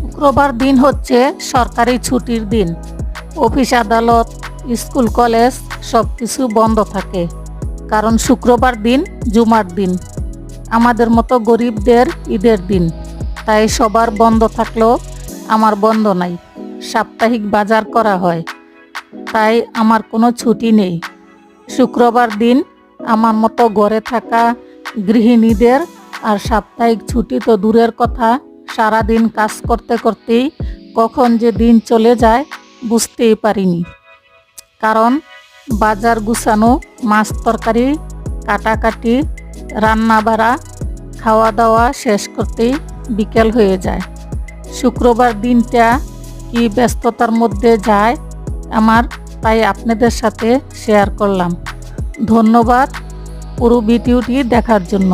শুক্রবার দিন হচ্ছে সরকারি ছুটির দিন। অফিস আদালত, স্কুল কলেজ সব কিছু বন্ধ থাকে, কারণ শুক্রবার দিন জুমার দিন। আমাদের মতো গরিবদের ঈদের দিন, তাই সবার বন্ধ থাকলেও আমার বন্ধ নাই। সাপ্তাহিক বাজার করা হয়, তাই আমার কোনো ছুটি নেই। শুক্রবার দিন আমার মতো ঘরে থাকা গৃহিণীদের আর সাপ্তাহিক ছুটি তো দূরের কথা, সারাদিন কাজ করতে করতেই কখন যে দিন চলে যায় বুঝতেই পারিনি। কারণ বাজার গুছানো, মাছ তরকারি কাটাকাটি, রান্না বাড়া, খাওয়া দাওয়া শেষ করতেই বিকেল হয়ে যায়। শুক্রবার দিনটা কি ব্যস্ততার মধ্যে যায় আমার, তাই আপনাদের সাথে শেয়ার করলাম। ধন্যবাদ পুরো ভিডিওটি দেখার জন্য।